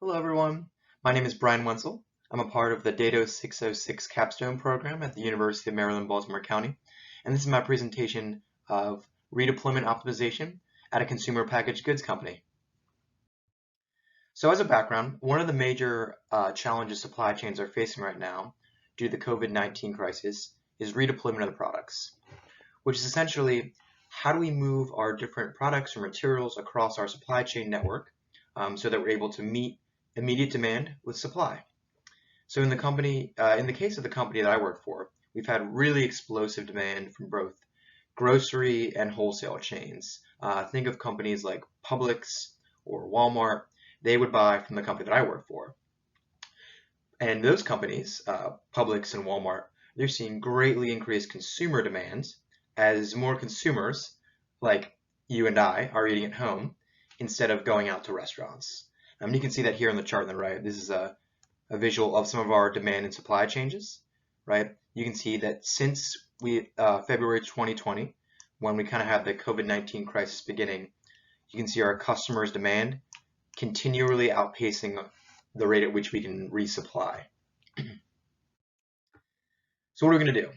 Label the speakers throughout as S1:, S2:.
S1: Hello everyone, my name is Brian Wenzel. I'm a part of the Data 606 Capstone program at the University of Maryland, Baltimore County, and this is my presentation of redeployment optimization at a consumer packaged goods company. So as a background, one of the major challenges supply chains are facing right now due to the COVID-19 crisis is redeployment of the products, which is essentially how do we move our different products or materials across our supply chain network so that we're able to meet immediate demand with supply. So in the case of the company that I work for, we've had really explosive demand from both grocery and wholesale chains. Think of companies like Publix or Walmart. They would buy from the company that I work for. And those companies, Publix and Walmart, they're seeing greatly increased consumer demand as more consumers, like you and I, are eating at home instead of going out to restaurants. You can see that here on the chart on the right. This is a visual of some of our demand and supply changes, right? You can see that since February 2020, when we kind of had the COVID-19 crisis beginning, you can see our customers' demand continually outpacing the rate at which we can resupply. So what are we going to do?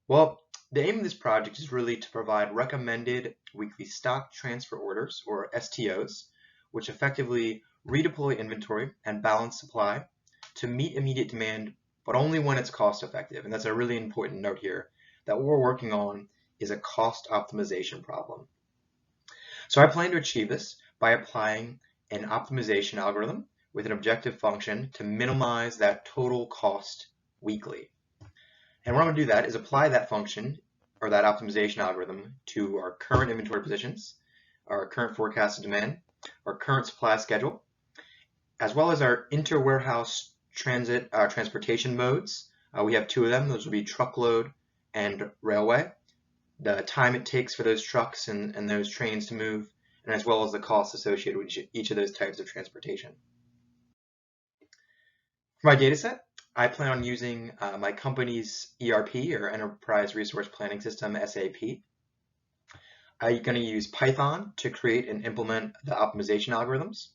S1: Well, the aim of this project is really to provide recommended weekly stock transfer orders, or STOs, which effectively redeploy inventory and balance supply to meet immediate demand, but only when it's cost effective. And that's a really important note here, that what we're working on is a cost optimization problem. So I plan to achieve this by applying an optimization algorithm with an objective function to minimize that total cost weekly. And what I'm going to do that is apply that function or that optimization algorithm to our current inventory positions, our current forecasted demand, our current supply schedule, as well as our inter-warehouse transportation modes. We have two of them. Those will be truckload and railway. The time it takes for those trucks and those trains to move, and as well as the costs associated with each of those types of transportation. For my data set, I plan on using my company's ERP, or Enterprise Resource Planning System, SAP. I'm going to use Python to create and implement the optimization algorithms.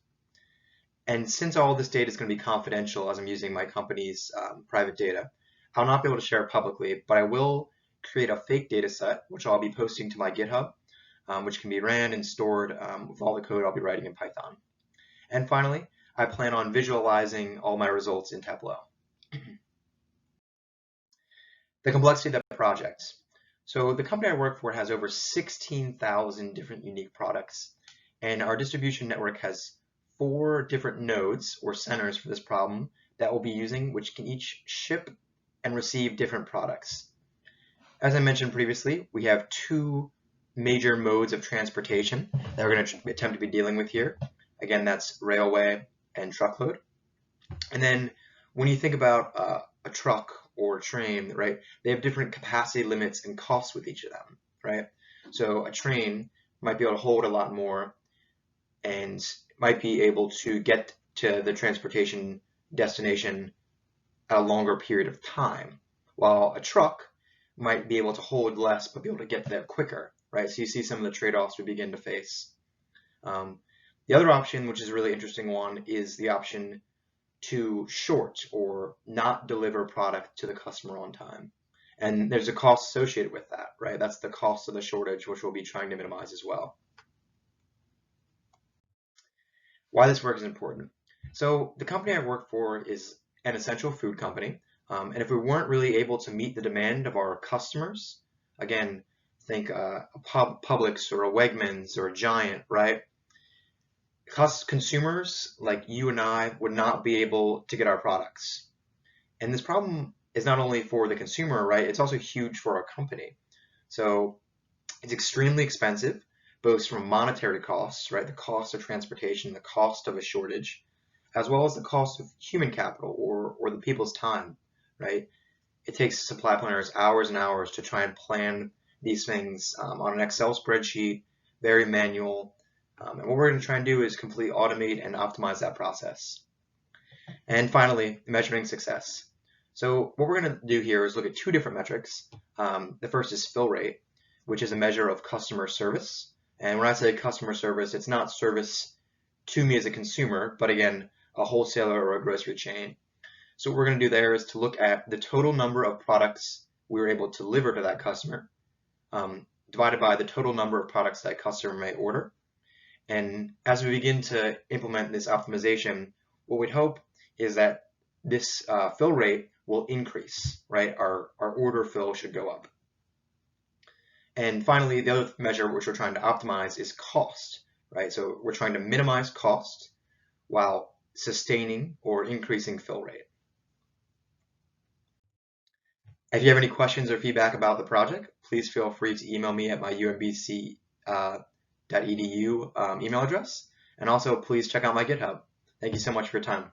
S1: And since all this data is going to be confidential, as I'm using my company's private data, I'll not be able to share it publicly, but I will create a fake data set, which I'll be posting to my GitHub, which can be ran and stored with all the code I'll be writing in Python. And finally, I plan on visualizing all my results in Tableau. The complexity of the project. So the company I work for has over 16,000 different unique products, and our distribution network has 4 different nodes or centers for this problem that we'll be using, which can each ship and receive different products. As I mentioned previously, we have 2 major modes of transportation that we're going to attempt to be dealing with here. Again, that's railway and truckload. And then when you think about a truck or a train, right, they have different capacity limits and costs with each of them, right? So a train might be able to hold a lot more and might be able to get to the transportation destination at a longer period of time, while a truck might be able to hold less but be able to get there quicker, right? So you see some of the trade-offs we begin to face. The other option, which is a really interesting one, is the option to short or not deliver product to the customer on time. And there's a cost associated with that, right? That's the cost of the shortage, which we'll be trying to minimize as well. Why this work is important. So the company I work for is an essential food company. And if we weren't really able to meet the demand of our customers, again, think a Publix or a Wegmans or a Giant, right? Consumers like you and I would not be able to get our products. And this problem is not only for the consumer, right? It's also huge for our company. So it's extremely expensive, both from monetary costs, right? The cost of transportation, the cost of a shortage, as well as the cost of human capital or the people's time, right? It takes supply planners hours and hours to try and plan these things on an Excel spreadsheet, very manual. And what we're going to try and do is completely automate and optimize that process. And finally, measuring success. So what we're going to do here is look at 2 different metrics. The first is fill rate, which is a measure of customer service. And when I say customer service, it's not service to me as a consumer, but again, a wholesaler or a grocery chain. So what we're going to do there is to look at the total number of products we were able to deliver to that customer, divided by the total number of products that customer may order. And as we begin to implement this optimization, what we'd hope is that this fill rate will increase, right? Our order fill should go up. And finally, the other measure which we're trying to optimize is cost, right? So we're trying to minimize cost while sustaining or increasing fill rate. If you have any questions or feedback about the project, please feel free to email me at my umbc.edu email address. And also, please check out my GitHub. Thank you so much for your time.